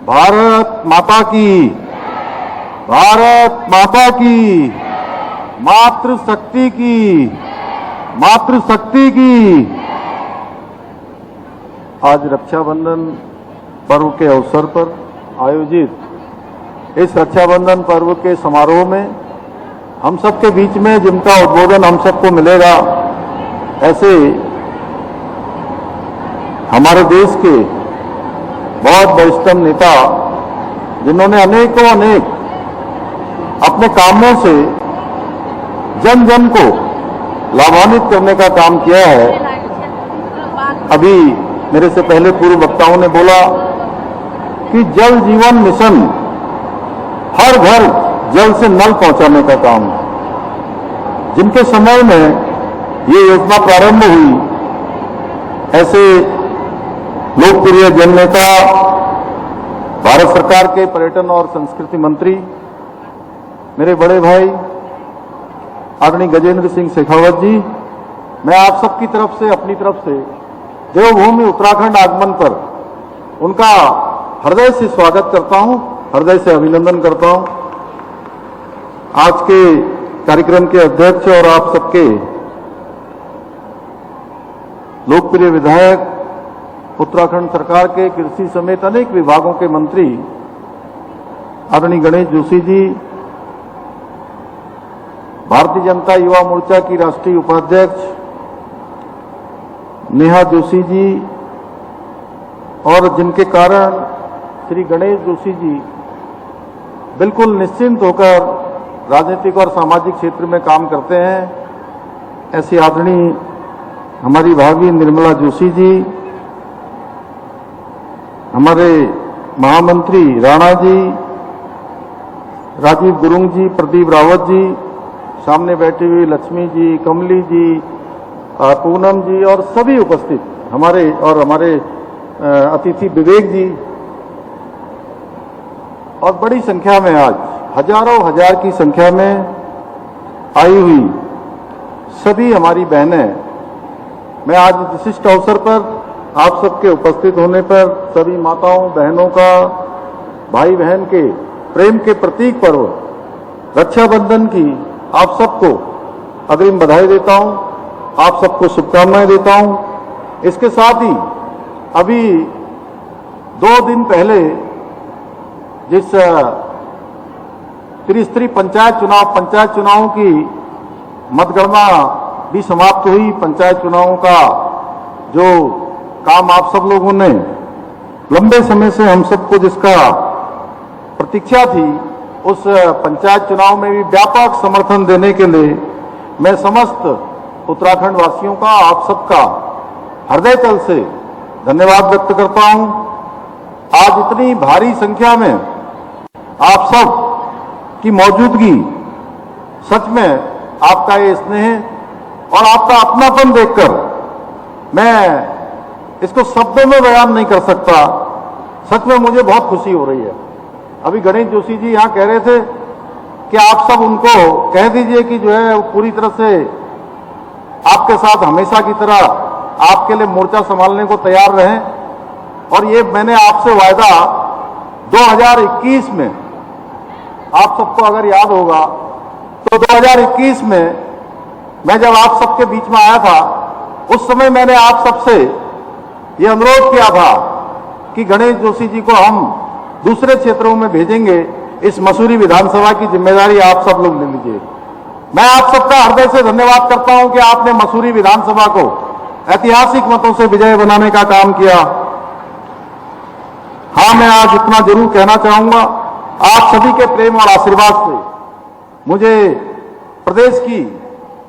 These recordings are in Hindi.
भारत माता की, भारत माता की, मातृशक्ति की, मातृशक्ति की। आज रक्षाबंधन पर्व के अवसर पर आयोजित इस रक्षाबंधन पर्व के समारोह में हम सबके बीच में जिनका उद्बोधन हम सबको मिलेगा, ऐसे हमारे देश के बहुत वरिष्ठ नेता जिन्होंने अनेकों अनेक अपने कामों से जन जन को लाभान्वित करने का काम किया है। अभी मेरे से पहले पूर्व वक्ताओं ने बोला कि जल जीवन मिशन हर घर जल से नल पहुंचाने का काम, जिनके समय में ये योजना प्रारंभ हुई, ऐसे लोकप्रिय जननेता भारत सरकार के पर्यटन और संस्कृति मंत्री मेरे बड़े भाई आदरणीय गजेंद्र सिंह शेखावत जी, मैं आप सबकी तरफ से, अपनी तरफ से देवभूमि उत्तराखंड आगमन पर उनका हृदय से स्वागत करता हूं, हृदय से अभिनंदन करता हूं। आज के कार्यक्रम के अध्यक्ष और आप सबके लोकप्रिय विधायक, उत्तराखंड सरकार के कृषि समेत अनेक विभागों के मंत्री आदरणीय गणेश जोशी जी, भारतीय जनता युवा मोर्चा की राष्ट्रीय उपाध्यक्ष नेहा जोशी जी, और जिनके कारण श्री गणेश जोशी जी बिल्कुल निश्चिंत होकर राजनीतिक और सामाजिक क्षेत्र में काम करते हैं, ऐसी आदरणीय हमारी भाभी निर्मला जोशी जी, हमारे महामंत्री राणा जी, राजीव गुरुंग जी, प्रदीप रावत जी, सामने बैठी हुई लक्ष्मी जी, कमली जी, पूनम जी और सभी उपस्थित हमारे अतिथि विवेक जी, और बड़ी संख्या में आज हजारों हजार की संख्या में आई हुई सभी हमारी बहनें, मैं आज विशिष्ट अवसर पर आप सबके उपस्थित होने पर सभी माताओं बहनों का, भाई बहन के प्रेम के प्रतीक पर्व रक्षाबंधन की आप सबको अग्रिम बधाई देता हूं, आप सबको शुभकामनाएं देता हूं। इसके साथ ही अभी 2 दिन पहले जिस त्रिस्तरीय पंचायत चुनावों की मतगणना भी समाप्त हुई, पंचायत चुनावों का जो काम आप सब लोगों ने लंबे समय से हम सबको जिसका प्रतीक्षा थी, उस पंचायत चुनाव में भी व्यापक समर्थन देने के लिए मैं समस्त उत्तराखंड वासियों का, आप सबका हृदय तल से धन्यवाद व्यक्त करता हूं। आज इतनी भारी संख्या में आप सब की मौजूदगी, सच में आपका ये स्नेह और आपका अपनापन देखकर मैं इसको शब्दों में बयान नहीं कर सकता। सच में मुझे बहुत खुशी हो रही है। अभी गणेश जोशी जी यहां कह रहे थे कि आप सब उनको कह दीजिए कि जो है पूरी तरह से आपके साथ हमेशा की तरह आपके लिए मोर्चा संभालने को तैयार रहें। और ये मैंने आपसे वायदा 2021 में, आप सबको अगर याद होगा तो 2021 में मैं जब आप सबके बीच में आया था, उस समय मैंने आप सबसे ये अनुरोध किया था कि गणेश जोशी जी को हम दूसरे क्षेत्रों में भेजेंगे, इस मसूरी विधानसभा की जिम्मेदारी आप सब लोग ले लीजिए। मैं आप सबका हृदय से धन्यवाद करता हूं कि आपने मसूरी विधानसभा को ऐतिहासिक मतों से विजय बनाने का काम किया। हाँ, मैं आज इतना जरूर कहना चाहूंगा, आप सभी के प्रेम और आशीर्वाद से मुझे प्रदेश की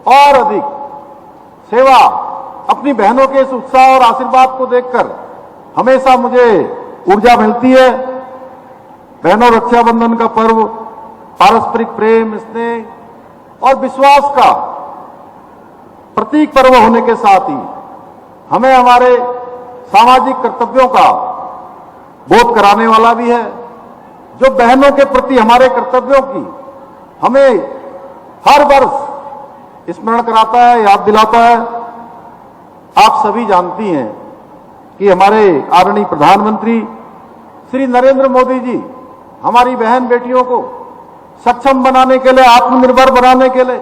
और अधिक सेवा, अपनी बहनों के इस उत्साह और आशीर्वाद को देखकर हमेशा मुझे ऊर्जा मिलती है। बहनों, रक्षाबंधन का पर्व पारस्परिक प्रेम, स्नेह और विश्वास का प्रतीक पर्व होने के साथ ही हमें हमारे सामाजिक कर्तव्यों का बोध कराने वाला भी है, जो बहनों के प्रति हमारे कर्तव्यों की हमें हर वर्ष स्मरण कराता है, याद दिलाता है। आप सभी जानती हैं कि हमारे आदरणीय प्रधानमंत्री श्री नरेंद्र मोदी जी हमारी बहन बेटियों को सक्षम बनाने के लिए, आत्मनिर्भर बनाने के लिए,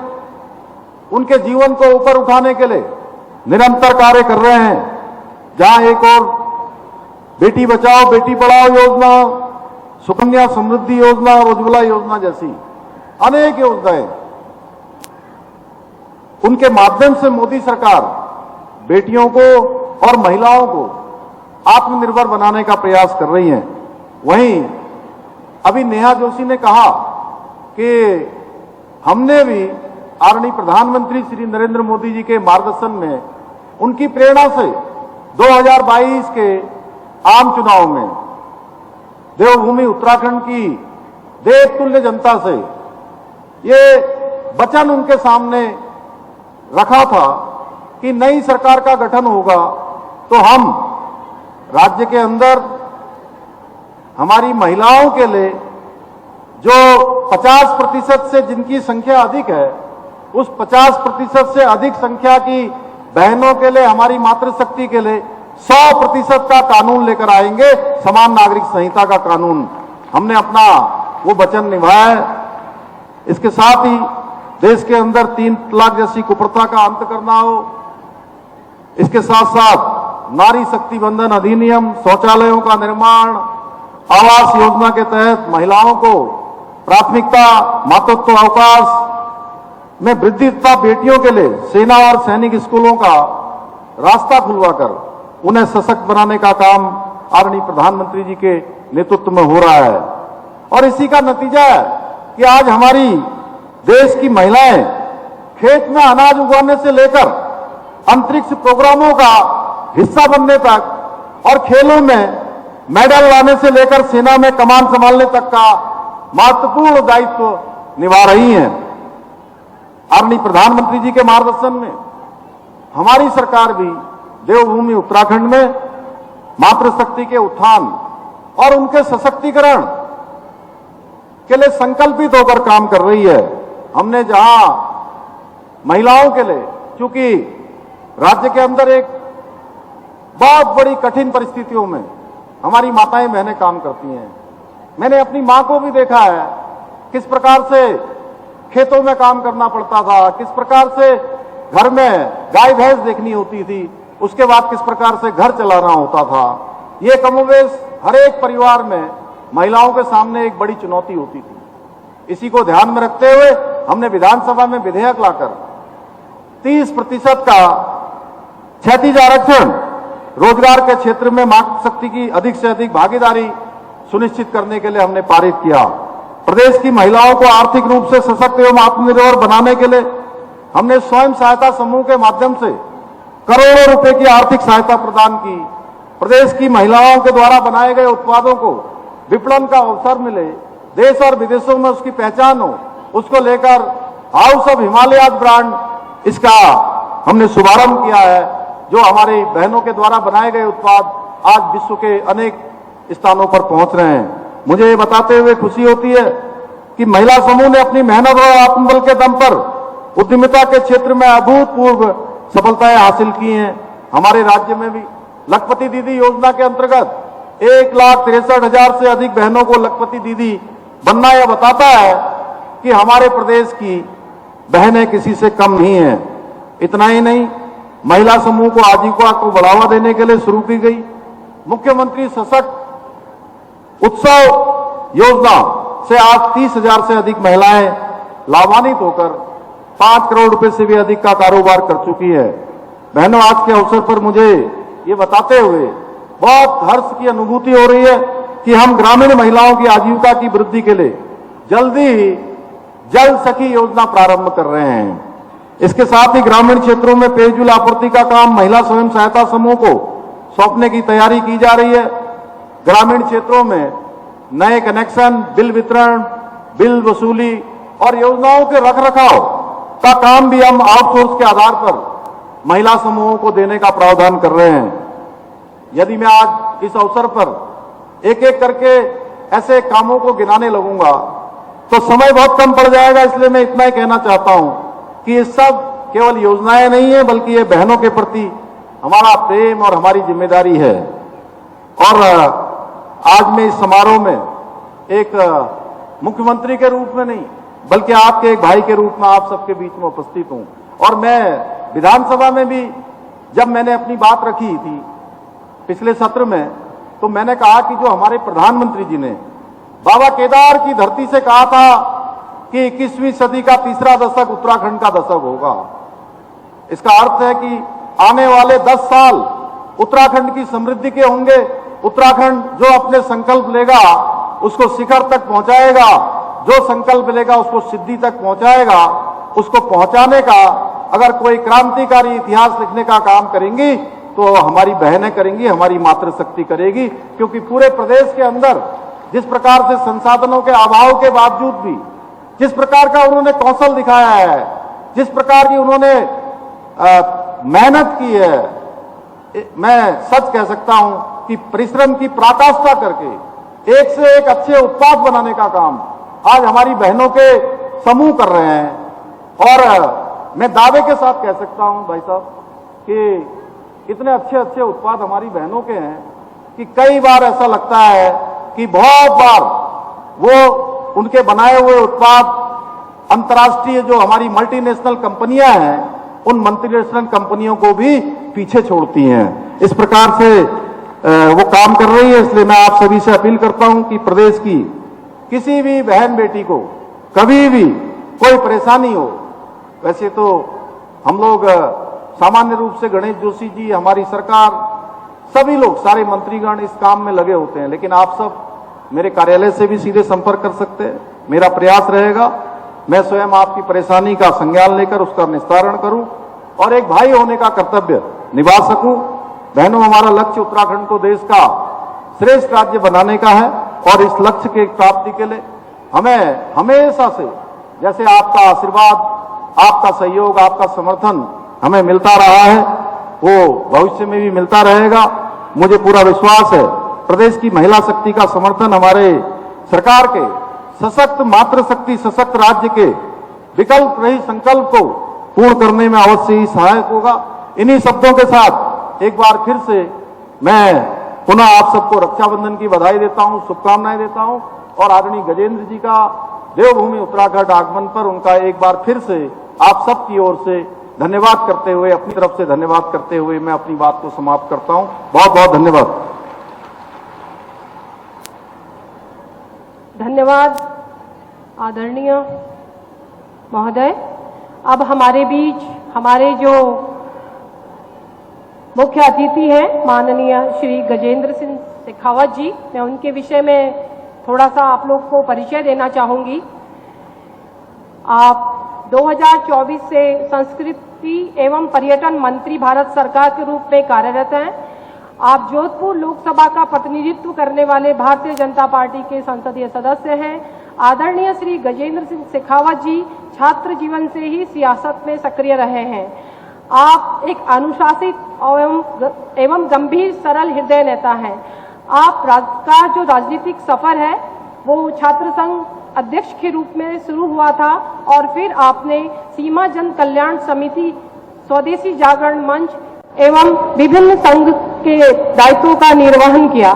उनके जीवन को ऊपर उठाने के लिए निरंतर कार्य कर रहे हैं। जहां एक और बेटी बचाओ बेटी पढ़ाओ योजना, सुकन्या समृद्धि योजना और उज्ज्वला योजना जैसी अनेक योजनाएं, उनके माध्यम से मोदी सरकार बेटियों को और महिलाओं को आत्मनिर्भर बनाने का प्रयास कर रही है। वहीं अभी नेहा जोशी ने कहा कि हमने भी आदरणीय प्रधानमंत्री श्री नरेंद्र मोदी जी के मार्गदर्शन में, उनकी प्रेरणा से 2022 के आम चुनाव में देवभूमि उत्तराखंड की देवतुल्य जनता से ये वचन उनके सामने रखा था कि नई सरकार का गठन होगा तो हम राज्य के अंदर हमारी महिलाओं के लिए जो 50% से जिनकी संख्या अधिक है, उस 50% से अधिक संख्या की बहनों के लिए, हमारी मातृशक्ति के लिए 100% का कानून लेकर आएंगे, समान नागरिक संहिता का कानून। हमने अपना वो वचन निभाया है। इसके साथ ही देश के अंदर 3 तलाक जैसी कुप्रथा का अंत करना हो, इसके साथ साथ नारी शक्ति बंधन अधिनियम, शौचालयों का निर्माण, आवास योजना के तहत महिलाओं को प्राथमिकता, मातृत्व अवकाश में वृद्धि तथा बेटियों के लिए सेना और सैनिक स्कूलों का रास्ता खुलवाकर उन्हें सशक्त बनाने का काम आदरणीय प्रधानमंत्री जी के नेतृत्व में हो रहा है। और इसी का नतीजा है कि आज हमारी देश की महिलाएं खेत में अनाज उगाने से लेकर अंतरिक्ष प्रोग्रामों का हिस्सा बनने तक और खेलों में मेडल लाने से लेकर सेना में कमान संभालने तक का महत्वपूर्ण दायित्व निभा रही हैं। आदरणीय प्रधानमंत्री जी के मार्गदर्शन में हमारी सरकार भी देवभूमि उत्तराखंड में मातृशक्ति के उत्थान और उनके सशक्तिकरण के लिए संकल्पित होकर काम कर रही है। हमने जहां महिलाओं के लिए, चूंकि राज्य के अंदर एक बहुत बड़ी कठिन परिस्थितियों में हमारी माताएं बहनें काम करती हैं। मैंने अपनी मां को भी देखा है किस प्रकार से खेतों में काम करना पड़ता था, किस प्रकार से घर में गाय भैंस देखनी होती थी, उसके बाद किस प्रकार से घर चलाना होता था। ये कमोबेश हर एक परिवार में महिलाओं के सामने एक बड़ी चुनौती होती थी। इसी को ध्यान में रखते हुए हमने विधानसभा में विधेयक लाकर 30% का क्षैतिज आरक्षण, रोजगार के क्षेत्र में मातृशक्ति की अधिक से अधिक भागीदारी सुनिश्चित करने के लिए हमने पारित किया। प्रदेश की महिलाओं को आर्थिक रूप से सशक्त एवं आत्मनिर्भर बनाने के लिए हमने स्वयं सहायता समूह के माध्यम से करोड़ों रुपए की आर्थिक सहायता प्रदान की। प्रदेश की महिलाओं के द्वारा बनाए गए उत्पादों को विपणन का अवसर मिले, देश और विदेशों में उसकी पहचान हो, उसको लेकर हाउस ऑफ हिमालयाज ब्रांड, इसका हमने शुभारंभ किया है, जो हमारी बहनों के द्वारा बनाए गए उत्पाद आज विश्व के अनेक स्थानों पर पहुंच रहे हैं। मुझे ये बताते हुए खुशी होती है कि महिला समूह ने अपनी मेहनत और आत्मबल के दम पर उद्यमिता के क्षेत्र में अभूतपूर्व सफलताएं हासिल की हैं। हमारे राज्य में भी लखपति दीदी योजना के अंतर्गत 1,63,000 से अधिक बहनों को लखपति दीदी बनना यह बताता है कि हमारे प्रदेश की बहनें किसी से कम नहीं है। इतना ही नहीं, महिला समूह को आजीविका को बढ़ावा देने के लिए शुरू की गई मुख्यमंत्री सशक्त उत्सव योजना से आज 30,000 से अधिक महिलाएं लाभान्वित होकर 5 करोड़ रुपए से भी अधिक का कारोबार कर चुकी है। बहनों, आज के अवसर पर मुझे ये बताते हुए बहुत हर्ष की अनुभूति हो रही है कि हम ग्रामीण महिलाओं की आजीविका की वृद्धि के लिए जल्दी ही जल सखी योजना प्रारंभ कर रहे हैं। इसके साथ ही ग्रामीण क्षेत्रों में पेयजल आपूर्ति का काम महिला स्वयं सहायता समूह को सौंपने की तैयारी की जा रही है। ग्रामीण क्षेत्रों में नए कनेक्शन, बिल वितरण, बिल वसूली और योजनाओं के रखरखाव का काम भी हम आउटसोर्स के आधार पर महिला समूहों को देने का प्रावधान कर रहे हैं। यदि मैं आज इस अवसर पर एक एक करके ऐसे कामों को गिनाने लगूंगा तो समय बहुत कम पड़ जाएगा, इसलिए मैं इतना ही कहना चाहता हूं कि ये सब केवल योजनाएं नहीं है, बल्कि ये बहनों के प्रति हमारा प्रेम और हमारी जिम्मेदारी है। और आज मैं इस समारोह में एक मुख्यमंत्री के रूप में नहीं बल्कि आपके एक भाई के रूप में आप सबके बीच में उपस्थित हूं। और मैं विधानसभा में भी जब मैंने अपनी बात रखी थी पिछले सत्र में, तो मैंने कहा कि जो हमारे प्रधानमंत्री जी ने बाबा केदार की धरती से कहा था कि 21वीं सदी का तीसरा दशक उत्तराखंड का दशक होगा, इसका अर्थ है कि आने वाले 10 साल उत्तराखंड की समृद्धि के होंगे। उत्तराखंड जो अपने संकल्प लेगा उसको शिखर तक पहुंचाएगा, जो संकल्प लेगा उसको सिद्धि तक पहुंचाएगा। उसको पहुंचाने का अगर कोई क्रांतिकारी इतिहास लिखने का काम करेंगी तो हमारी बहनें करेंगी, हमारी मातृशक्ति करेगी। क्योंकि पूरे प्रदेश के अंदर जिस प्रकार से संसाधनों के अभाव के बावजूद भी जिस प्रकार का उन्होंने कौशल दिखाया है, जिस प्रकार की उन्होंने मेहनत की है, मैं सच कह सकता हूं कि परिश्रम की पराकाष्ठा करके एक से एक अच्छे उत्पाद बनाने का काम आज हमारी बहनों के समूह कर रहे हैं। और मैं दावे के साथ कह सकता हूं भाई साहब कि इतने अच्छे अच्छे उत्पाद हमारी बहनों के हैं कि कई बार ऐसा लगता है कि बहुत बार वो उनके बनाए हुए उत्पाद अंतर्राष्ट्रीय जो हमारी मल्टीनेशनल कंपनियां हैं उन मल्टीनेशनल कंपनियों को भी पीछे छोड़ती हैं। इस प्रकार से वो काम कर रही है। इसलिए मैं आप सभी से अपील करता हूं कि प्रदेश की किसी भी बहन बेटी को कभी भी कोई परेशानी हो, वैसे तो हम लोग सामान्य रूप से गणेश जोशी जी, हमारी सरकार, सभी लोग, सारे मंत्रीगण इस काम में लगे होते हैं, लेकिन आप सब मेरे कार्यालय से भी सीधे संपर्क कर सकते हैं। मेरा प्रयास रहेगा मैं स्वयं आपकी परेशानी का संज्ञान लेकर उसका निस्तारण करूं और एक भाई होने का कर्तव्य निभा सकूं। बहनों, हमारा लक्ष्य उत्तराखंड को देश का श्रेष्ठ राज्य बनाने का है और इस लक्ष्य के प्राप्ति के लिए हमें हमेशा से जैसे आपका आशीर्वाद, आपका सहयोग, आपका समर्थन हमें मिलता रहा है वो भविष्य में भी मिलता रहेगा। मुझे पूरा विश्वास है प्रदेश की महिला शक्ति का समर्थन हमारे सरकार के सशक्त मातृशक्ति सशक्त राज्य के विकल्प रही संकल्प को पूर्ण करने में अवश्य ही सहायक होगा। इन्हीं शब्दों के साथ एक बार फिर से मैं पुनः आप सबको रक्षाबंधन की बधाई देता हूं, शुभकामनाएं देता हूं और आदरणीय गजेंद्र जी का देवभूमि उत्तराखंड आगमन पर उनका एक बार फिर से आप सब की ओर से धन्यवाद करते हुए, अपनी तरफ से धन्यवाद करते हुए मैं अपनी बात को समाप्त करता हूं। बहुत बहुत धन्यवाद। धन्यवाद आदरणीय महोदय। अब हमारे बीच हमारे जो मुख्य अतिथि हैं माननीय श्री गजेंद्र सिंह शेखावत जी, मैं उनके विषय में थोड़ा सा आप लोग को परिचय देना चाहूंगी। आप 2024 से संस्कृति एवं पर्यटन मंत्री भारत सरकार के रूप में कार्यरत हैं। आप जोधपुर लोकसभा का प्रतिनिधित्व करने वाले भारतीय जनता पार्टी के संसदीय सदस्य हैं। आदरणीय श्री गजेंद्र सिंह शेखावत जी छात्र जीवन से ही सियासत में सक्रिय रहे हैं। आप एक अनुशासित एवं गंभीर सरल हृदय नेता हैं। आपका जो राजनीतिक सफर है वो छात्र संघ अध्यक्ष के रूप में शुरू हुआ था और फिर आपने सीमा जन कल्याण समिति, स्वदेशी जागरण मंच एवं विभिन्न संघ के दायित्वों का निर्वहन किया।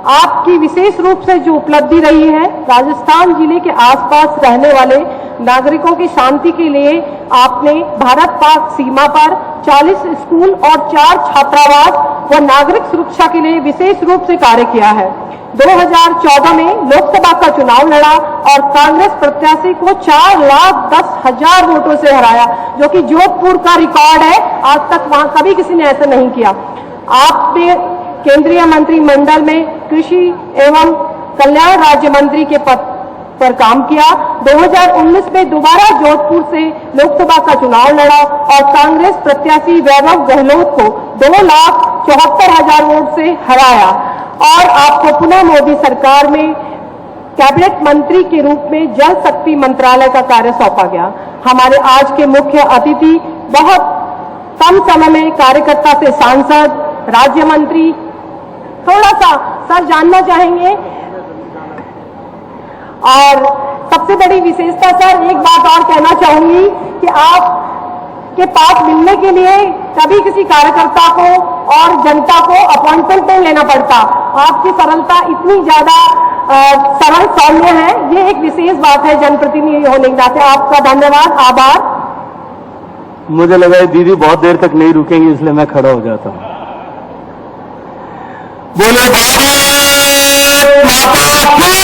आपकी विशेष रूप से जो उपलब्धि रही है, राजस्थान जिले के आसपास रहने वाले नागरिकों की शांति के लिए आपने भारत पाक सीमा पर 40 स्कूल और 4 छात्रावास व नागरिक सुरक्षा के लिए विशेष रूप से कार्य किया है। 2014 में लोकसभा का चुनाव लड़ा और कांग्रेस प्रत्याशी को 4,10,000 वोटों से हराया, जो कि जोधपुर का रिकॉर्ड है। आज तक वहां कभी किसी ने ऐसा नहीं किया। आपने केंद्रीय मंत्रिमंडल में कृषि एवं कल्याण राज्य मंत्री के पद पर काम किया। 2019 में दोबारा जोधपुर से लोकसभा का चुनाव लड़ा और कांग्रेस प्रत्याशी वैभव गहलोत को 2,74,000 वोट से हराया और आपको पुनः मोदी सरकार में कैबिनेट मंत्री के रूप में जल शक्ति मंत्रालय का कार्य सौंपा गया। हमारे आज के मुख्य अतिथि बहुत कम समय में कार्यकर्ता से सांसद, राज्य मंत्री, थोड़ा सा सर जानना चाहेंगे। और सबसे बड़ी विशेषता सर, एक बात और कहना चाहूंगी कि आप के पास मिलने के लिए कभी किसी कार्यकर्ता को और जनता को अपॉइंटमेंट नहीं लेना पड़ता। आपकी सरलता इतनी ज्यादा सरल सौम्य है, ये एक विशेष बात है जनप्रतिनिधि होने के नाते। आपका धन्यवाद, आभार। मुझे लगा ये दीदी बहुत देर तक नहीं रुकेंगी, इसलिए मैं खड़ा हो जाता हूं। बोले भारत माता की,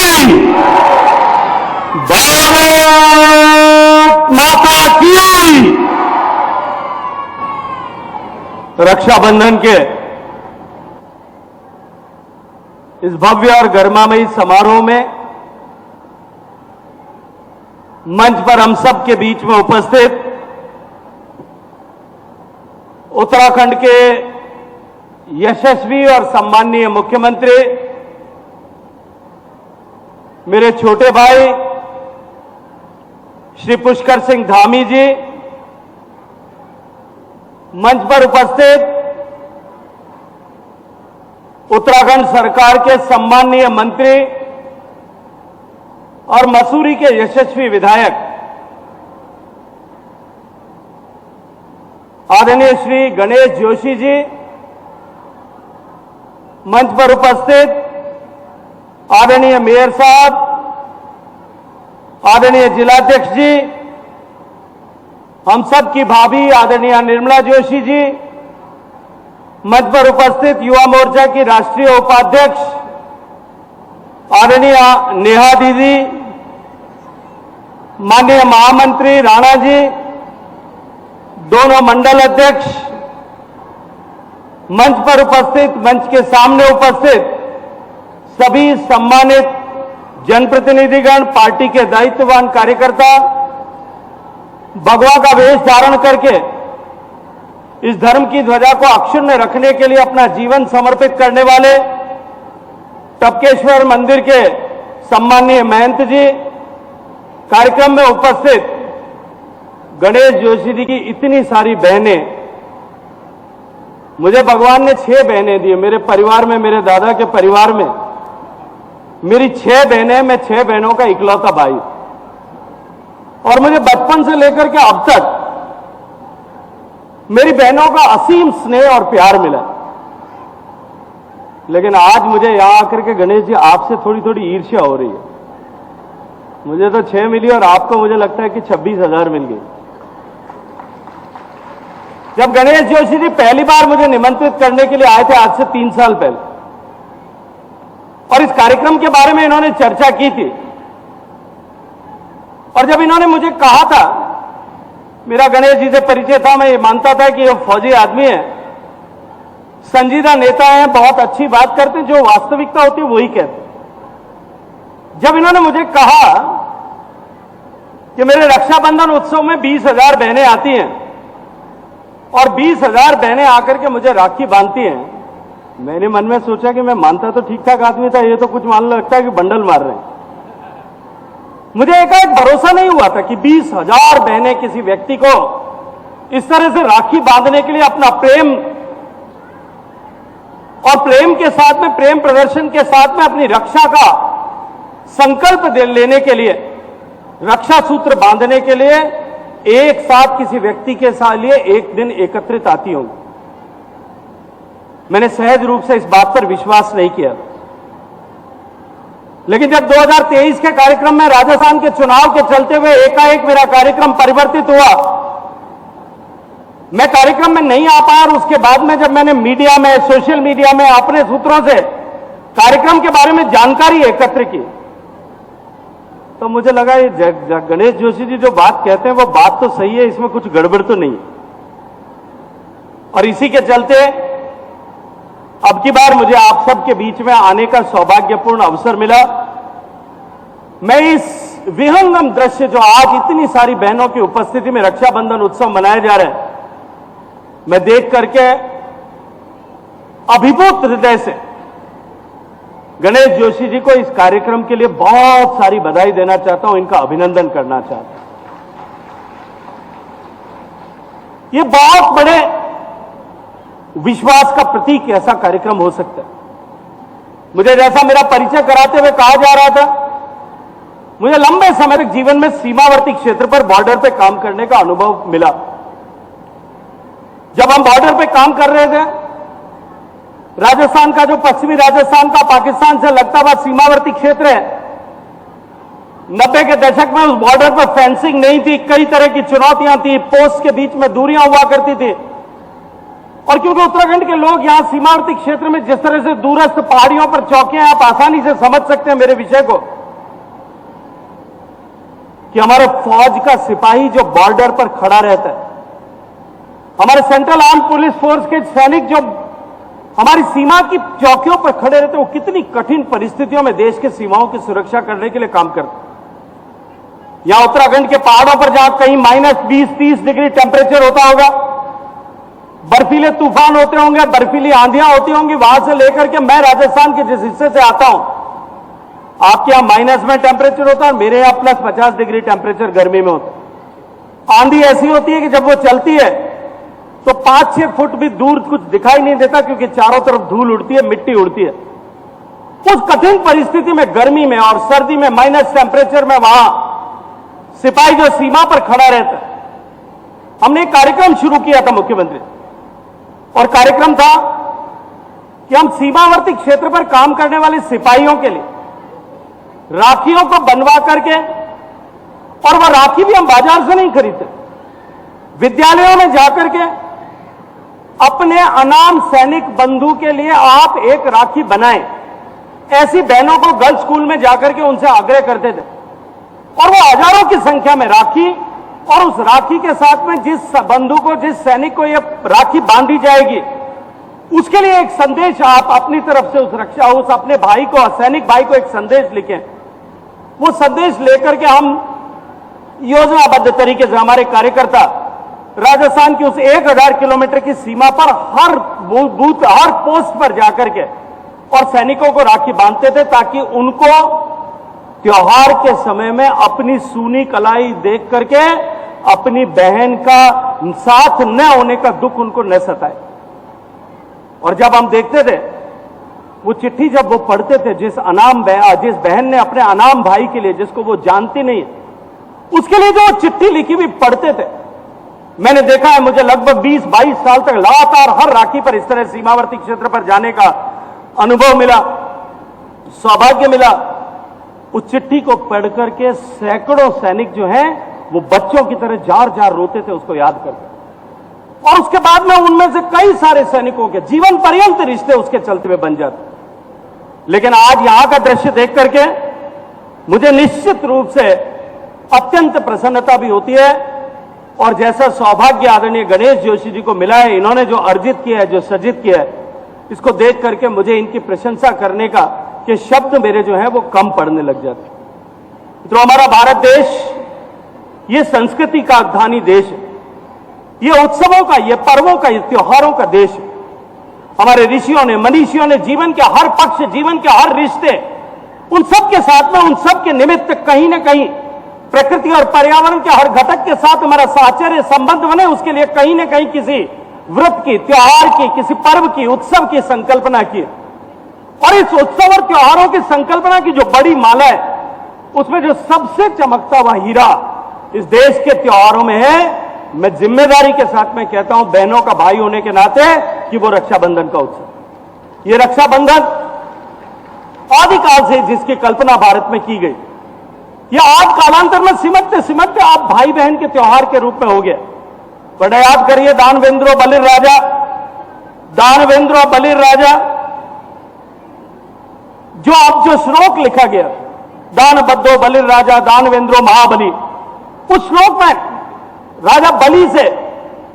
भारत माता की। रक्षाबंधन के इस भव्य और गरिमामयी समारोह में मंच पर हम सब के बीच में उपस्थित उत्तराखंड के यशस्वी और सम्माननीय मुख्यमंत्री, मेरे छोटे भाई श्री पुष्कर सिंह धामी जी, मंच पर उपस्थित उत्तराखंड सरकार के सम्माननीय मंत्री और मसूरी के यशस्वी विधायक आदरणीय श्री गणेश जोशी जी, मंच पर उपस्थित आदरणीय मेयर साहब, आदरणीय जिलाध्यक्ष जी, हम सब की भाभी आदरणीय निर्मला जोशी जी, मंच पर उपस्थित युवा मोर्चा की राष्ट्रीय उपाध्यक्ष आदरणीय नेहा दीदी, माननीय महामंत्री राणा जी, दोनों मंडल अध्यक्ष, मंच पर उपस्थित, मंच के सामने उपस्थित सभी सम्मानित जनप्रतिनिधिगण, पार्टी के दायित्ववान कार्यकर्ता, भगवा का वेश धारण करके इस धर्म की ध्वजा को अक्षुण्ण रखने के लिए अपना जीवन समर्पित करने वाले टपकेश्वर मंदिर के सम्माननीय महंत जी, कार्यक्रम में उपस्थित गणेश जोशी जी की इतनी सारी बहनें। मुझे भगवान ने 6 बहनें दी। मेरे परिवार में, मेरे दादा के परिवार में मेरी 6 बहनें, मैं 6 बहनों का इकलौता भाई, और मुझे बचपन से लेकर के अब तक मेरी बहनों का असीम स्नेह और प्यार मिला। लेकिन आज मुझे यहां आकर के गणेश जी आपसे थोड़ी थोड़ी ईर्ष्या हो रही है। मुझे तो 6 मिली और आपको मुझे लगता है कि 26,000 मिल गई। जब गणेश जोशी जी पहली बार मुझे निमंत्रित करने के लिए आए थे, आज से 3 साल पहले, और इस कार्यक्रम के बारे में इन्होंने चर्चा की थी, और जब इन्होंने मुझे कहा था, मेरा गणेश जी से परिचय था, मैं ये मानता था कि ये फौजी आदमी है, संजीदा नेता हैं, बहुत अच्छी बात करते हैं, जो वास्तविकता होती है वही कहते। जब इन्होंने मुझे कहा कि मेरे रक्षाबंधन उत्सव में 20,000 बहनें आती हैं और 20,000 बहनें आकर के मुझे राखी बांधती हैं, मैंने मन में सोचा कि मैं मानता तो ठीक ठाक आदमी था, ये तो कुछ मानने लगता है कि बंडल मार रहे हैं। मुझे एकाएक भरोसा नहीं हुआ था कि 20,000 बहनें किसी व्यक्ति को इस तरह से राखी बांधने के लिए अपना प्रेम, और प्रेम के साथ में, प्रेम प्रदर्शन के साथ में अपनी रक्षा का संकल्प लेने के लिए, रक्षा सूत्र बांधने के लिए एक साथ किसी व्यक्ति के साथ लिए एक दिन एकत्रित आती होंगी। मैंने सहज रूप से इस बात पर विश्वास नहीं किया। लेकिन जब 2023 के कार्यक्रम में राजस्थान के चुनाव के चलते हुए एकाएक मेरा कार्यक्रम परिवर्तित हुआ, मैं कार्यक्रम में नहीं आ पाया, और उसके बाद में जब मैंने मीडिया में, सोशल मीडिया में अपने सूत्रों से कार्यक्रम के बारे में जानकारी एकत्र की, तो मुझे लगा ये गणेश जोशी जी जो बात कहते हैं वो बात तो सही है, इसमें कुछ गड़बड़ तो नहीं। और इसी के चलते अब की बार मुझे आप सबके बीच में आने का सौभाग्यपूर्ण अवसर मिला। मैं इस विहंगम दृश्य, जो आज इतनी सारी बहनों की उपस्थिति में रक्षाबंधन उत्सव मनाए जा रहे हैं, मैं देख करके अभिभूत हृदय से गणेश जोशी जी को इस कार्यक्रम के लिए बहुत सारी बधाई देना चाहता हूं, इनका अभिनंदन करना चाहता हूं। ये बहुत बड़े विश्वास का प्रतीक ऐसा कार्यक्रम हो सकता है। मुझे जैसा मेरा परिचय कराते हुए कहा जा रहा था, मुझे लंबे समय तक जीवन में सीमावर्ती क्षेत्र पर, बॉर्डर पे काम करने का अनुभव मिला। जब हम बॉर्डर पे काम कर रहे थे राजस्थान का जो पश्चिमी राजस्थान का पाकिस्तान से लगता हुआ सीमावर्ती क्षेत्र है, 90 के दशक में उस बॉर्डर पर फेंसिंग नहीं थी, कई तरह की चुनौतियां थी, पोस्ट के बीच में दूरियां हुआ करती थी। और क्योंकि उत्तराखंड के लोग यहां सीमावर्ती क्षेत्र में जिस तरह से दूरस्थ पहाड़ियों पर चौकियां, आप आसानी से समझ सकते हैं मेरे विषय को, कि हमारे फौज का सिपाही जो बॉर्डर पर खड़ा रहता है, हमारे सेंट्रल आर्म पुलिस फोर्स के सैनिक जो हमारी सीमा की चौकियों पर खड़े रहते हैं, वो कितनी कठिन परिस्थितियों में देश के सीमाओं की सुरक्षा करने के लिए काम करते हैं। यहां उत्तराखंड के पहाड़ों पर जहां कहीं -20-30 डिग्री टेम्परेचर होता होगा, बर्फीले तूफान होते होंगे, बर्फीली आंधियां होती होंगी, वहां से लेकर के मैं राजस्थान के जिस हिस्से से आता हूं, आपके यहां माइनस में टेम्परेचर होता है, मेरे यहां +50 डिग्री टेम्परेचर गर्मी में होता है। आंधी ऐसी होती है कि जब वो चलती है तो 5-6 फुट भी दूर कुछ दिखाई नहीं देता, क्योंकि चारों तरफ धूल उड़ती है, मिट्टी उड़ती है। उस कठिन परिस्थिति में, गर्मी में और सर्दी में, माइनस टेम्परेचर में, वहां सिपाही जो सीमा पर खड़ा रहता है, हमने एक कार्यक्रम शुरू किया था मुख्यमंत्री, और कार्यक्रम था कि हम सीमावर्ती क्षेत्र पर काम करने वाले सिपाहियों के लिए राखियों को बनवा करके, और वह राखी भी हम बाजार से नहीं खरीदते, विद्यालयों में जाकर के अपने अनाम सैनिक बंधु के लिए आप एक राखी बनाएं। ऐसी बहनों को गर्ल्स स्कूल में जाकर के उनसे आग्रह करते थे, और वो हजारों की संख्या में राखी, और उस राखी के साथ में जिस बंधु को, जिस सैनिक को ये राखी बांधी जाएगी, उसके लिए एक संदेश आप अपनी तरफ से उस अपने भाई को, सैनिक भाई को एक संदेश लिखें। वो संदेश लेकर के हम योजनाबद्ध तरीके से हमारे कार्यकर्ता राजस्थान की उस 1000 किलोमीटर की सीमा पर हर बूथ, हर पोस्ट पर जाकर के और सैनिकों को राखी बांधते थे, ताकि उनको त्योहार के समय में अपनी सूनी कलाई देख करके अपनी बहन का साथ न होने का दुख उनको न सताए। और जब हम देखते थे वो चिट्ठी, जब वो पढ़ते थे, जिस बहन ने अपने अनाम भाई के लिए, जिसको वो जानती नहीं है, उसके लिए जो चिट्ठी लिखी हुई पढ़ते थे, मैंने देखा है, मुझे लगभग 20-22 साल तक लगातार हर राखी पर इस तरह सीमावर्ती क्षेत्र पर जाने का अनुभव मिला, सौभाग्य मिला। उस चिट्ठी को पढ़ करके सैकड़ों सैनिक जो हैं वो बच्चों की तरह जार रोते थे उसको याद करके, और उसके बाद में उनमें से कई सारे सैनिकों के जीवन पर्यंत रिश्ते उसके चलते हुए बन जाते। लेकिन आज यहां का दृश्य देख करके मुझे निश्चित रूप से अत्यंत प्रसन्नता भी होती है, और जैसा सौभाग्य आदरणीय गणेश जोशी जी को मिला है, इन्होंने जो अर्जित किया है, जो सृजित किया है, इसको देख करके मुझे इनकी प्रशंसा करने का के शब्द मेरे जो है वो कम पड़ने लग जाते। तो हमारा भारत देश ये संस्कृति का धनी देश है, ये उत्सवों का, ये पर्वों का, ये त्योहारों का देश है। हमारे ऋषियों ने, मनीषियों ने जीवन के हर पक्ष, जीवन के हर रिश्ते, उन सब के साथ में, उन सब के निमित्त कहीं ना कहीं प्रकृति और पर्यावरण के हर घटक के साथ हमारा साहचर्य संबंध बने, उसके लिए कहीं ना कहीं किसी व्रत की, त्योहार की, किसी पर्व की, उत्सव की संकल्पना की। और इस उत्सव और त्योहारों की संकल्पना की जो बड़ी माला है, उसमें जो सबसे चमकता हुआ हीरा इस देश के त्योहारों में है, मैं जिम्मेदारी के साथ में कहता हूं, बहनों का भाई होने के नाते, कि वो रक्षाबंधन का उत्सव। ये रक्षाबंधन आदिकाल से जिसकी कल्पना भारत में की गई, ये आज कालांतर में सिमटते सिमटते आप भाई बहन के त्योहार के रूप में हो गया। बड़ा याद करिए, दानवेंद्रो बलिर राजा, दानवेंद्रो बलिर राजा, जो अब जो श्लोक लिखा गया, दान बद्धो बलिर राजा दानवेंद्रो महाबली, उस श्लोक में राजा बलि से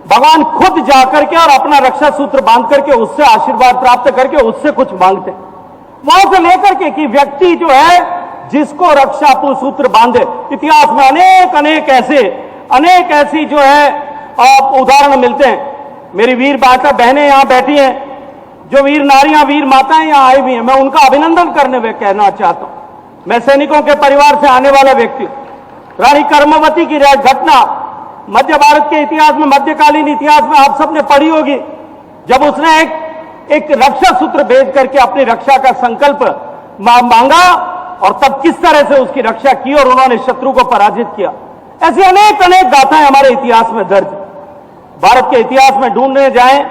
भगवान खुद जाकर के और अपना रक्षा सूत्र बांध करके उससे आशीर्वाद प्राप्त करके उससे कुछ मांगते, वहां से लेकर के कि व्यक्ति जो है जिसको रक्षा सूत्र बांधे। इतिहास में अनेक ऐसी जो है उदाहरण मिलते हैं। मेरी वीर माता बहनें यहां बैठी हैं, जो वीर नारियां, वीर माताएं यहां आई हुई हैं, मैं उनका अभिनंदन करने में कहना चाहता हूं। मैं सैनिकों के परिवार से आने वाला व्यक्ति, रानी कर्मवती की घटना मध्य भारत के इतिहास में, मध्यकालीन इतिहास में आप सबने पढ़ी होगी, जब उसने एक रक्षा सूत्र भेज करके अपनी रक्षा का संकल्प मांगा, और तब किस तरह से उसकी रक्षा की और उन्होंने शत्रु को पराजित किया। ऐसी अनेक गाथाएं हमारे इतिहास में दर्ज। भारत के इतिहास में ढूंढने जाएं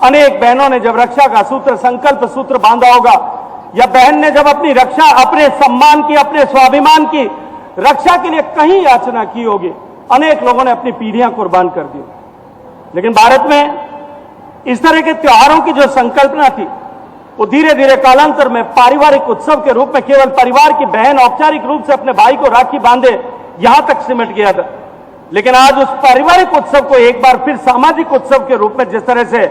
अनेक बहनों ने जब रक्षा का सूत्र, संकल्प सूत्र बांधा होगा, या बहन ने जब अपनी रक्षा, अपने सम्मान की, अपने स्वाभिमान की रक्षा के लिए कहीं याचना की होगी, अनेक लोगों ने अपनी पीढ़ियां कुर्बान कर दी। लेकिन भारत में इस तरह के त्योहारों की जो संकल्पना थी, वो धीरे धीरे कालांतर में पारिवारिक उत्सव के रूप में केवल परिवार की बहन औपचारिक रूप से अपने भाई को राखी बांधे, यहां तक सिमट गया था। लेकिन आज उस पारिवारिक उत्सव को एक बार फिर सामाजिक उत्सव के रूप में जिस तरह से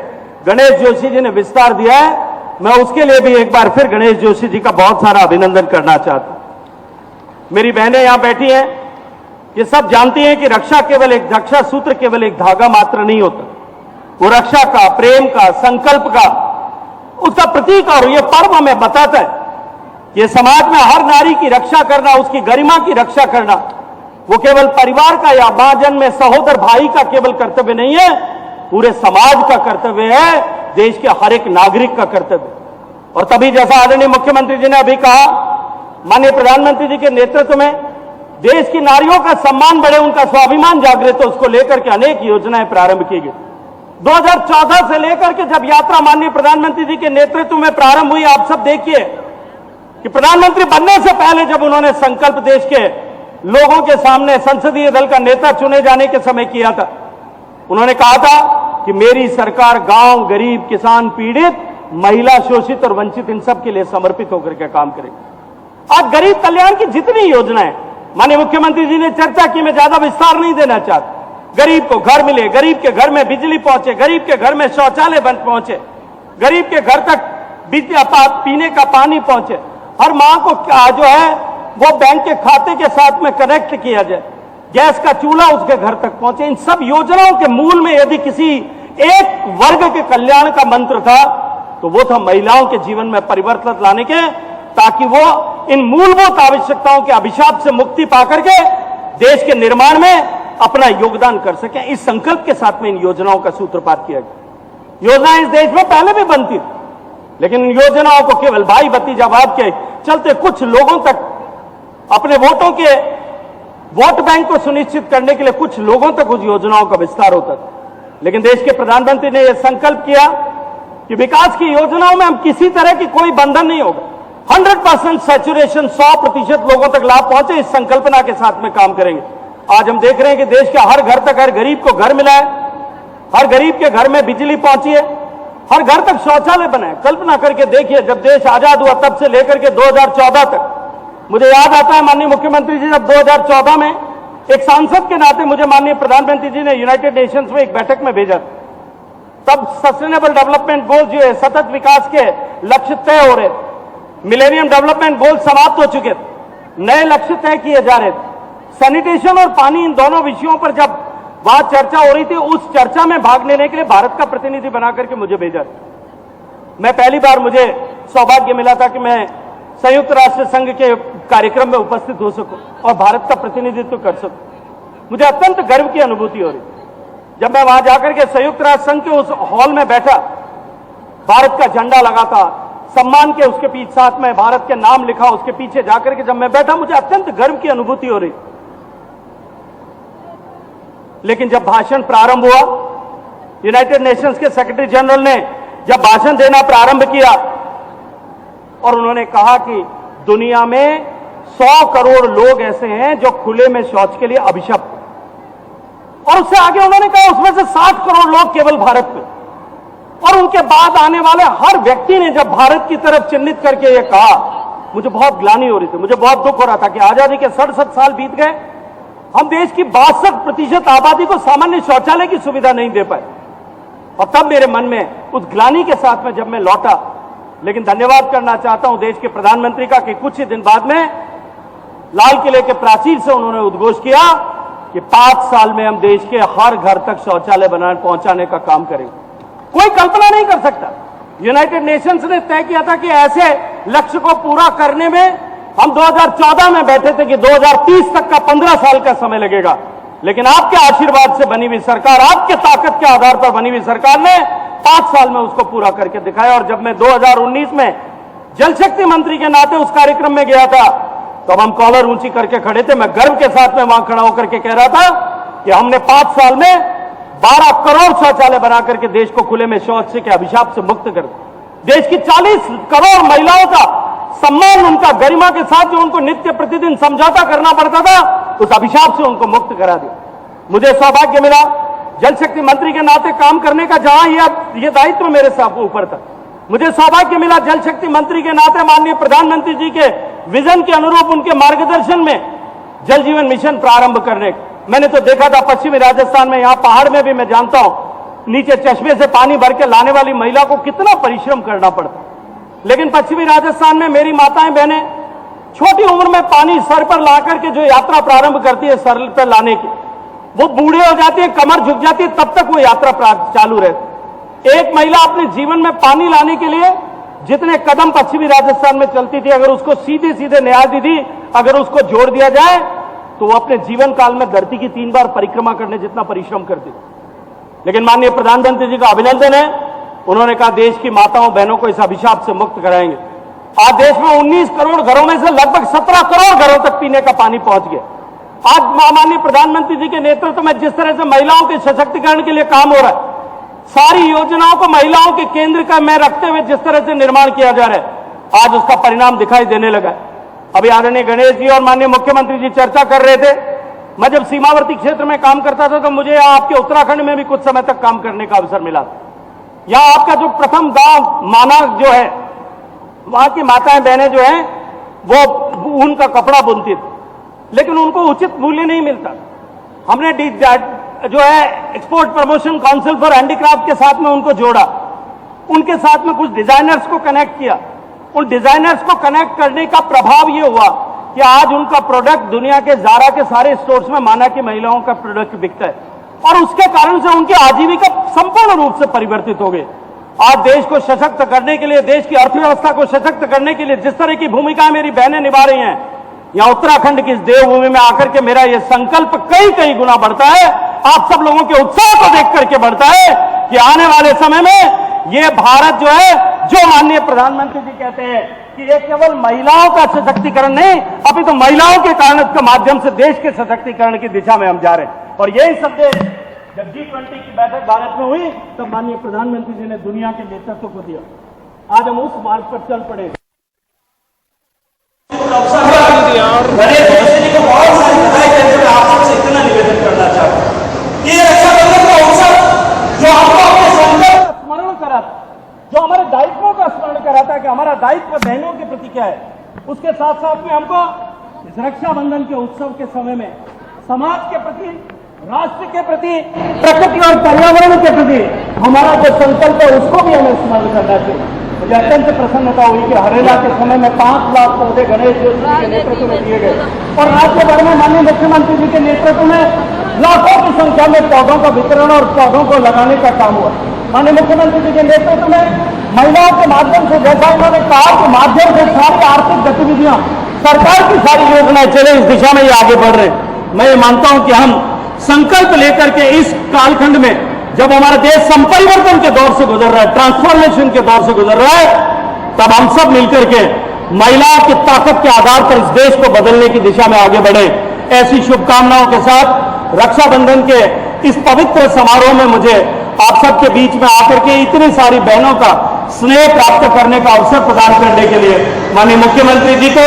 गणेश जोशी जी ने विस्तार दिया है, मैं उसके लिए भी एक बार फिर गणेश जोशी जी का बहुत सारा अभिनंदन करना चाहता हूं। मेरी बहनें यहां बैठी हैं, ये सब जानती हैं कि रक्षा सूत्र केवल एक धागा मात्र नहीं होता, वो रक्षा का, प्रेम का, संकल्प का, उसका प्रतीक। और ये पर्व हमें बताता है कि समाज में हर नारी की रक्षा करना, उसकी गरिमा की रक्षा करना, वो केवल परिवार का या मां जन्म में सहोदर भाई का केवल कर्तव्य नहीं है, पूरे समाज का कर्तव्य है, देश के हर एक नागरिक का कर्तव्य। और तभी जैसा आदरणीय मुख्यमंत्री जी ने अभी कहा, माननीय प्रधानमंत्री जी के नेतृत्व में देश की नारियों का सम्मान बढ़े, उनका स्वाभिमान जागृत हो, उसको लेकर के अनेक योजनाएं प्रारंभ की गई। 2014 से लेकर के जब यात्रा माननीय प्रधानमंत्री जी के नेतृत्व में प्रारंभ हुई, आप सब देखिए कि प्रधानमंत्री बनने से पहले जब उन्होंने संकल्प देश के लोगों के सामने संसदीय दल का नेता चुने जाने के समय किया था, उन्होंने कहा था कि मेरी सरकार गांव, गरीब, किसान, पीड़ित, महिला, शोषित और वंचित इन सब के लिए समर्पित होकर के काम करेगी। आज गरीब कल्याण की जितनी योजनाएं माननीय मुख्यमंत्री जी ने चर्चा की, मैं ज्यादा विस्तार नहीं देना चाहता। गरीब को घर मिले, गरीब के घर में बिजली पहुंचे, गरीब के घर में शौचालय बन पहुंचे, गरीब के घर तक पीने का पानी पहुंचे, हर मां को जो है वो बैंक के खाते के साथ में कनेक्ट किया जाए, गैस का चूल्हा उसके घर तक पहुंचे। इन सब योजनाओं के मूल में यदि किसी एक वर्ग के कल्याण का मंत्र था तो वो था महिलाओं के जीवन में परिवर्तन लाने के, ताकि वो इन मूलभूत आवश्यकताओं के अभिशाप से मुक्ति पाकर के देश के निर्माण में अपना योगदान कर सके। इस संकल्प के साथ में इन योजनाओं का सूत्रपात किया गया। योजनाएं इस देश में पहले भी बनती थी, लेकिन इन योजनाओं को केवल भाई भतीजावाद के चलते कुछ लोगों तक, अपने वोटों के वोट बैंक को सुनिश्चित करने के लिए कुछ लोगों तक उस योजनाओं का विस्तार होता था। लेकिन देश के प्रधानमंत्री ने यह संकल्प किया कि विकास की योजनाओं में हम किसी तरह की कोई बंधन नहीं होगा, 100% सैचुरेशन, 100% लोगों तक लाभ पहुंचे, इस संकल्पना के साथ में काम करेंगे। आज हम देख रहे हैं कि देश के हर घर तक हर गरीब को घर मिला है, हर गरीब के घर में बिजली पहुंची है, हर घर तक शौचालय बना है। कल्पना करके देखिए, जब देश आजाद हुआ तब से लेकर के 2014 तक, मुझे याद आता है माननीय मुख्यमंत्री जी जब 2014 में एक सांसद के नाते मुझे माननीय प्रधानमंत्री जी ने यूनाइटेड नेशंस में एक बैठक में भेजा, तब सस्टेनेबल डेवलपमेंट गोल जो है, सतत विकास के लक्ष्य तय हो रहे, मिलेनियम डेवलपमेंट गोल समाप्त हो चुके थे, नए लक्ष्य तय किए जा रहे थे। सैनिटेशन और पानी, इन दोनों विषयों पर जब वहां चर्चा हो रही थी, उस चर्चा में भाग लेने के लिए भारत का प्रतिनिधि बनाकर के मुझे भेजा। मैं पहली बार, मुझे सौभाग्य मिला था कि मैं संयुक्त राष्ट्र संघ के कार्यक्रम में उपस्थित हो सकूं और भारत का प्रतिनिधित्व कर सकूं। मुझे अत्यंत गर्व की अनुभूति हो रही। जब मैं वहां जाकर के संयुक्त राष्ट्र संघ के उस हॉल में बैठा, भारत का झंडा लगा था, सम्मान के उसके पीछे साथ में भारत के नाम लिखा, उसके पीछे जाकर के जब मैं बैठा, मुझे अत्यंत गर्व की अनुभूति हो रही। लेकिन जब भाषण प्रारंभ हुआ, यूनाइटेड नेशंस के सेक्रेटरी जनरल ने जब भाषण देना प्रारंभ किया और उन्होंने कहा कि दुनिया में 100 करोड़ लोग ऐसे हैं जो खुले में शौच के लिए अभिशप्त, और उससे आगे उन्होंने कहा उसमें से 60 करोड़ लोग केवल भारत में, और उनके बाद आने वाले हर व्यक्ति ने जब भारत की तरफ चिन्हित करके ये कहा, मुझे बहुत ग्लानि हो रही थी, मुझे बहुत दुख हो रहा था कि आजादी के 67 साल बीत गए, हम देश की 62% आबादी को सामान्य शौचालय की सुविधा नहीं दे पाए। और तब मेरे मन में उस ग्लानि के साथ में जब मैं लौटा, लेकिन धन्यवाद करना चाहता हूं देश के प्रधानमंत्री का कि कुछ ही दिन बाद में लाल किले के प्राचीर से उन्होंने उद्घोष किया कि 5 साल में हम देश के हर घर तक शौचालय पहुंचाने का काम करेंगे। कोई कल्पना नहीं कर सकता। यूनाइटेड नेशंस ने तय किया था कि ऐसे लक्ष्य को पूरा करने में हम 2014 में बैठे थे कि 2030 तक का 15 साल का समय लगेगा, लेकिन आपके आशीर्वाद से बनी हुई सरकार, आपके ताकत के आधार पर बनी हुई सरकार ने 5 साल में उसको पूरा करके दिखाया। और जब मैं 2019 में जल शक्ति मंत्री के नाते उस कार्यक्रम में गया था, तब हम कॉलर ऊंची करके खड़े थे। मैं गर्व के साथ में वहां खड़ा होकर के कह रहा था कि हमने 5 साल में 12 करोड़ शौचालय बना करके देश को खुले में शौच से के अभिशाप से मुक्त कर दिया। देश की 40 करोड़ महिलाओं का सम्मान, उनका गरिमा के साथ जो उनको नित्य प्रतिदिन समझौता करना पड़ता था, उस अभिशाप से उनको मुक्त करा दिया। मुझे सौभाग्य मिला जल शक्ति मंत्री के नाते काम करने का, जहां ये दायित्व मेरे साथ ऊपर था। मुझे सौभाग्य मिला जल शक्ति मंत्री के नाते माननीय प्रधानमंत्री जी के विजन के अनुरूप उनके मार्गदर्शन में जल जीवन मिशन प्रारंभ करने। मैंने तो देखा था पश्चिमी राजस्थान में, यहां पहाड़ में भी मैं जानता हूं, नीचे चश्मे से पानी भर के लाने वाली महिला को कितना परिश्रम करना पड़ता। लेकिन पश्चिमी राजस्थान में मेरी माताएं बहनें छोटी उम्र में पानी सर पर ला करके जो यात्रा प्रारंभ करती है सर पर लाने की, वो बूढ़े हो जाती है, कमर झुक जाती है, तब तक वो यात्रा चालू रहती। एक महिला अपने जीवन में पानी लाने के लिए जितने कदम पश्चिमी राजस्थान में चलती थी, अगर उसको सीधे सीधे न्याय विधि अगर उसको जोड़ दिया जाए तो वो अपने जीवन काल में धरती की 3 बार परिक्रमा करने जितना परिश्रम करती थी। लेकिन माननीय प्रधानमंत्री जी का अभिनंदन है, उन्होंने कहा देश की माताओं बहनों को इस अभिशाप से मुक्त कराएंगे। आज देश में 19 करोड़ घरों में से लगभग 17 करोड़ घरों तक पीने का पानी पहुंच गया। आज माननीय प्रधानमंत्री जी के नेतृत्व में जिस तरह से महिलाओं के सशक्तिकरण के लिए काम हो रहा है, सारी योजनाओं को महिलाओं के केंद्र का में रखते हुए जिस तरह से निर्माण किया जा रहा है, आज उसका परिणाम दिखाई देने लगा है। अभी आदरणीय गणेश जी और माननीय मुख्यमंत्री जी चर्चा कर रहे थे। मैं जब सीमावर्ती क्षेत्र में काम करता था तो मुझे आपके उत्तराखंड में भी कुछ समय तक काम करने का अवसर मिला था। यहां आपका जो प्रथम गांव माना जो है, वहां की माताएं बहनें जो हैं वो ऊन का कपड़ा बुनती थी, लेकिन उनको उचित मूल्य नहीं मिलता। हमने जो है export promotion council for handicraft के साथ में उनको जोड़ा, उनके साथ में कुछ डिजाइनर्स को कनेक्ट किया। उन डिजाइनर्स को कनेक्ट करने का प्रभाव ये हुआ कि आज उनका प्रोडक्ट दुनिया के जारा के सारे स्टोर्स में माना की महिलाओं का प्रोडक्ट बिकता है, और उसके कारण से उनकी आजीविका संपूर्ण रूप से परिवर्तित हो गई। आज देश को सशक्त करने के लिए, देश की अर्थव्यवस्था को सशक्त करने के लिए जिस तरह की भूमिका मेरी बहनें निभा रही हैं, यहां उत्तराखंड की इस देवभूमि में आकर के मेरा यह संकल्प कई कई गुना बढ़ता है। आप सब लोगों के उत्साह को देख करके बढ़ता है कि आने वाले समय में ये भारत जो है, जो माननीय प्रधानमंत्री जी कहते हैं कि ये केवल महिलाओं का सशक्तिकरण नहीं, अभी तो महिलाओं के कारण के माध्यम से देश के सशक्तिकरण की दिशा में हम जा रहे हैं। और यही संदेश जब G20 की बैठक भारत में हुई तब माननीय प्रधानमंत्री जी ने दुनिया के नेतृत्व को दिया। आज हम उस मार्ग पर चल पड़े। बहुत सारी बधाई करके आप सबसे इतना निवेदन करना चाहता हूं कि रक्षाबंधन का उत्सव जो हमको अपने संकल्प का स्मरण कराता, जो हमारे दायित्वों का स्मरण कराता कि हमारा दायित्व बहनों के प्रति क्या है, उसके साथ साथ में हमको इस रक्षाबंधन के उत्सव के समय में समाज के प्रति, राष्ट्र के प्रति, प्रकृति और पर्यावरण के प्रति हमारा जो संकल्प है उसको भी हमें स्मरण करना चाहिए। मुझे अत्यंत प्रसन्नता हुई कि हरेला के समय में 5 लाख पौधे गणेश जी के नेतृत्व में दिए गए, और राज्य भर में माननीय मुख्यमंत्री जी के नेतृत्व में लाखों की संख्या में पौधों का वितरण और पौधों को लगाने का काम हुआ। माननीय मुख्यमंत्री जी के नेतृत्व में महिलाओं के माध्यम से, जैसा उन्होंने कहा कि माध्यम से सारी आर्थिक गतिविधियां, सरकार की सारी योजनाएं चले, इस दिशा में ये आगे बढ़ रहे हैं। मैं ये मानता हूं कि हम संकल्प लेकर के इस कालखंड में जब हमारा देश संपरिवर्तन के दौर से गुजर रहा है, ट्रांसफॉर्मेशन के दौर से गुजर रहा है, तब हम सब मिलकर के महिलाओं की ताकत के आधार पर इस देश को बदलने की दिशा में आगे बढ़े। ऐसी शुभकामनाओं के साथ रक्षाबंधन के इस पवित्र समारोह में मुझे आप सबके बीच में आकर के इतनी सारी बहनों का स्नेह प्राप्त करने का अवसर प्रदान करने के लिए माननीय मुख्यमंत्री जी को,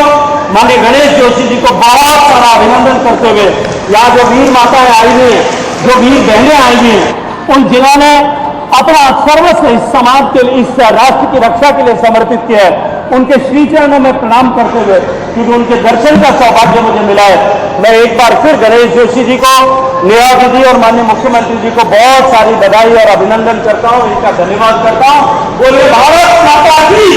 माननीय गणेश जोशी जी को बहुत सारा अभिनंदन करते हुए, यहाँ जो वीर माताएं आई हुई हैं, जो वीर बहनें आई हुई हैं, उन जिन्होंने अपना सर्वस्व इस समाज के लिए, इस राष्ट्र की रक्षा के लिए समर्पित किया है, उनके श्री चरणों में प्रणाम करते हुए, क्योंकि उनके दर्शन का सौभाग्य मुझे मिला है, मैं एक बार फिर गणेश जोशी जी को, न्याय जी और माननीय मुख्यमंत्री जी को बहुत सारी बधाई और अभिनंदन करता हूं, इनका धन्यवाद करता हूं। बोले भारत माता की